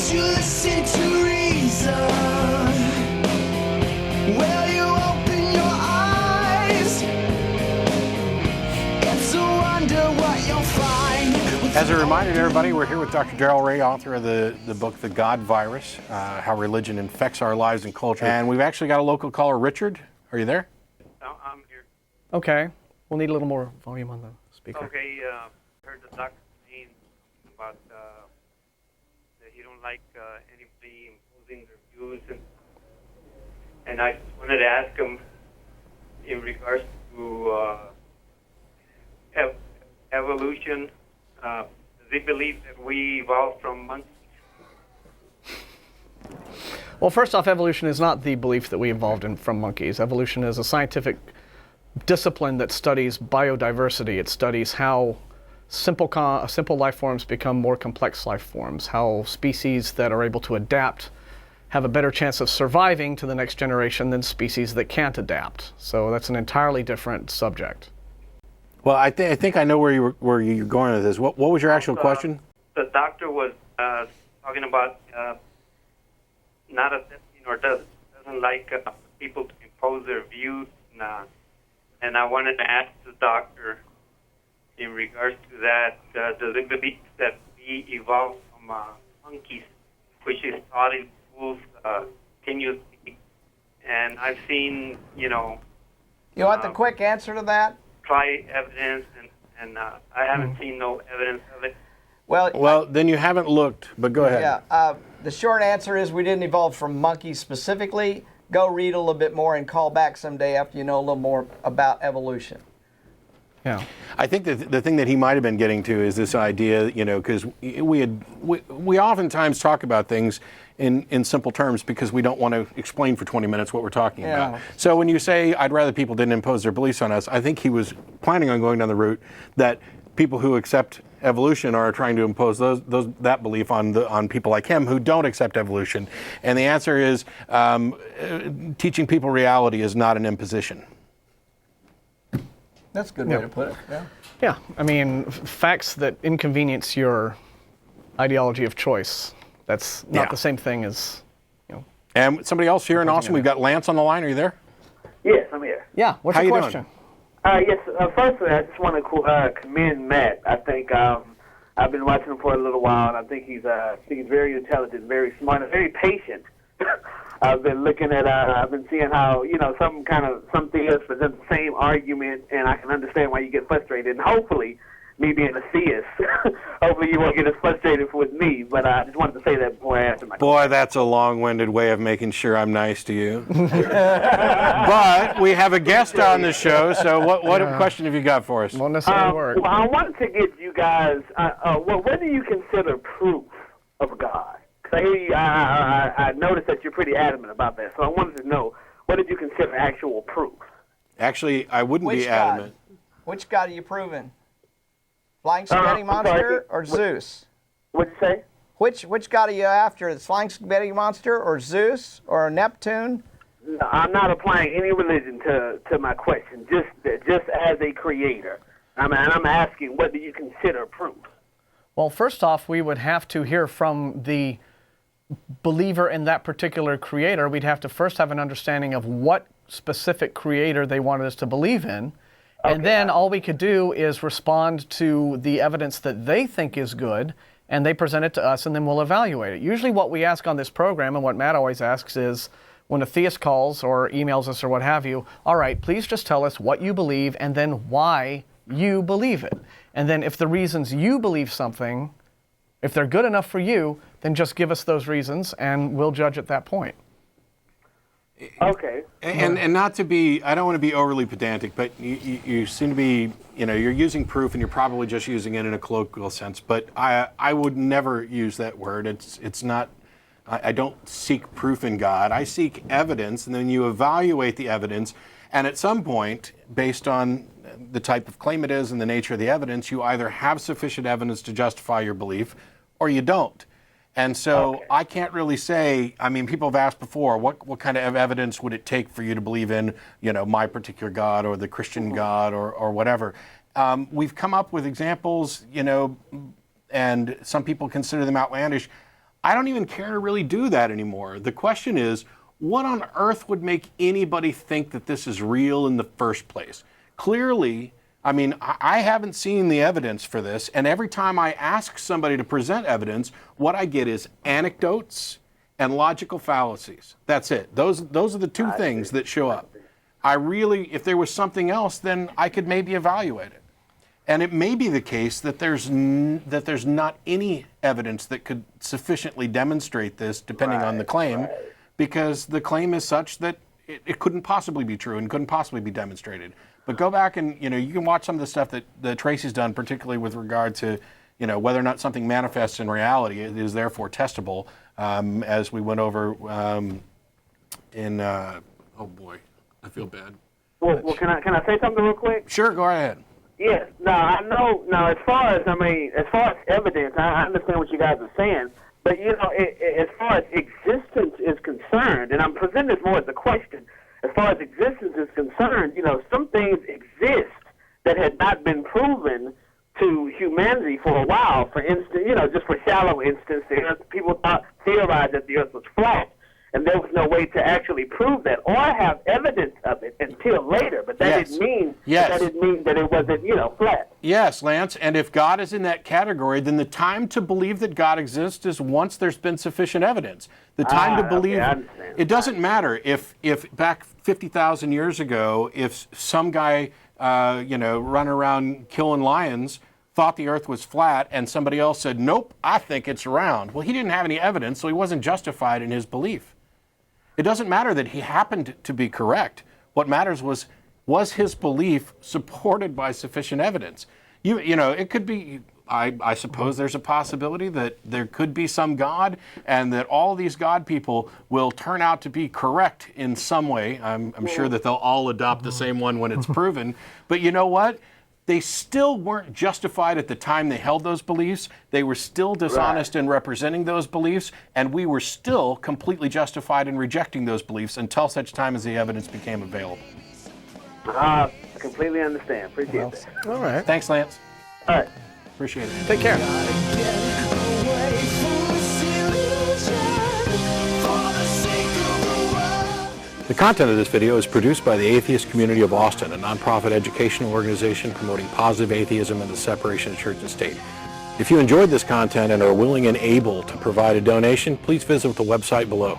Won't you listen to reason? Will you open your eyes? It's a wonder what you'll find. As a reminder to everybody, we're here with Dr. Darrel W, author of the book, The God Virus, How Religion Infects Our Lives and Culture. And we've actually got a local caller, Richard. Are you there? I'm here. Okay. We'll need a little more volume on the speaker. Okay, heard the doctor saying about that he don't like anybody imposing their views, and I just wanted to ask him in regards to evolution. Does he believe that we evolved from monkeys? Well, first off, evolution is not the belief that we evolved from monkeys. Evolution is a scientific discipline that studies biodiversity. It studies how simple life forms become more complex life forms, how species that are able to adapt have a better chance of surviving to the next generation than species that can't adapt. So that's an entirely different subject. Well, I think I know where you're going with this. What was your actual question? The doctor was talking about not accepting or doesn't like people to impose their views, and I wanted to ask the doctor in regards to that, does he believe that we evolved from monkeys, which is taught in schools continuously, and I've seen, You want the quick answer to that? try evidence, and I haven't seen no evidence of it. Well, Then you haven't looked, but go ahead. yeah. The short answer is we didn't evolve from monkeys specifically. Go read a little bit more and call back someday after you know a little more about evolution. Yeah. I think that the thing that he might have been getting to is this idea, because we oftentimes talk about things in simple terms because we don't want to explain for 20 minutes what we're talking about. So when you say, I'd rather people didn't impose their beliefs on us, I think he was planning on going down the route that people who accept evolution are trying to impose that belief on people like him who don't accept evolution. And the answer is teaching people reality is not an imposition. That's a good way to put it. Yeah. Yeah. I mean, facts that inconvenience your ideology of choice. That's not the same thing as, And somebody else here in Austin, we've got Lance on the line. Are you there? Yes, I'm here. Yeah. What's How your you question? Yes, firstly, I just want to commend Matt. I think I've been watching him for a little while, and I think he's very intelligent, very smart, and very patient. I've been looking at, I've been seeing how, some theists present the same argument, and I can understand why you get frustrated. And hopefully, me being a theist, hopefully you won't get as frustrated with me. But I just wanted to say that before I answer my question. Boy, that's a long-winded way of making sure I'm nice to you. But we have a guest on the show, so what question have you got for us? Won't necessarily work. Well, I wanted to get you guys, what do you consider proof of God? Because I noticed that you're pretty adamant about that, so I wanted to know, what did you consider actual proof? Actually, I wouldn't be adamant. Which God are you proving? Flying Spaghetti Monster or Zeus? What'd you say? Which God are you after? The Flying Spaghetti Monster or Zeus or Neptune? No, I'm not applying any religion to my question, just as a creator. I'm asking, what do you consider proof? Well, first off, we would have to hear from the believer in that particular creator. We'd have to first have an understanding of what specific creator they wanted us to believe in. And then all we could do is respond to the evidence that they think is good, and they present it to us, and then we'll evaluate it. Usually what we ask on this program, and what Matt always asks, is when a theist calls or emails us or what have you, all right, please just tell us what you believe and then why you believe it. And then if the reasons you believe something, if they're good enough for you, then just give us those reasons, and we'll judge at that point. Okay. And not to be, I don't want to be overly pedantic, but you seem to be, you're using proof and you're probably just using it in a colloquial sense, but I would never use that word. It's not, I don't seek proof in God. I seek evidence, and then you evaluate the evidence, and at some point, based on the type of claim it is and the nature of the evidence, you either have sufficient evidence to justify your belief or you don't. And so I can't really say, people have asked before, what kind of evidence would it take for you to believe in, my particular God or the Christian God or whatever. We've come up with examples, and some people consider them outlandish. I don't even care to really do that anymore. The question is, what on earth would make anybody think that this is real in the first place? Clearly, I mean, I haven't seen the evidence for this, and every time I ask somebody to present evidence, what I get is anecdotes and logical fallacies. That's it. Those are the two things that show up. I really, if there was something else, then I could maybe evaluate it. And it may be the case that there's not any evidence that could sufficiently demonstrate this, depending on the claim, because the claim is such that it couldn't possibly be true and couldn't possibly be demonstrated. But go back and, you can watch some of the stuff that Tracy's done, particularly with regard to, whether or not something manifests in reality. It is therefore testable, as we went over oh boy, I feel bad. Well, can I say something real quick? Sure, go ahead. Yes. No, I know. Now, as far as evidence, I understand what you guys are saying. But as far as existence is concerned, and I'm presenting this more as a question. As far as existence is concerned, some things exist that had not been proven to humanity for a while. For instance, just for shallow instance, people theorized that the Earth was flat, and there was no way to actually prove that or have evidence of it until later. But that didn't mean that it wasn't, flat. Yes, Lance. And if God is in that category, then the time to believe that God exists is once there's been sufficient evidence. The time to believe it doesn't matter if back 50,000 years ago, if some guy running around killing lions thought the Earth was flat and somebody else said, nope, I think it's round. Well, he didn't have any evidence, so he wasn't justified in his belief. It doesn't matter that he happened to be correct. What matters was his belief supported by sufficient evidence? It could be, I suppose there's a possibility that there could be some God and that all these God people will turn out to be correct in some way. I'm sure that they'll all adopt the same one when it's proven. But you know what? They still weren't justified at the time they held those beliefs. They were still dishonest in representing those beliefs, and we were still completely justified in rejecting those beliefs until such time as the evidence became available. I completely understand. Appreciate that. All right. Thanks, Lance. All right. Appreciate it. Take care. The content of this video is produced by the Atheist Community of Austin, a nonprofit educational organization promoting positive atheism and the separation of church and state. If you enjoyed this content and are willing and able to provide a donation, please visit the website below.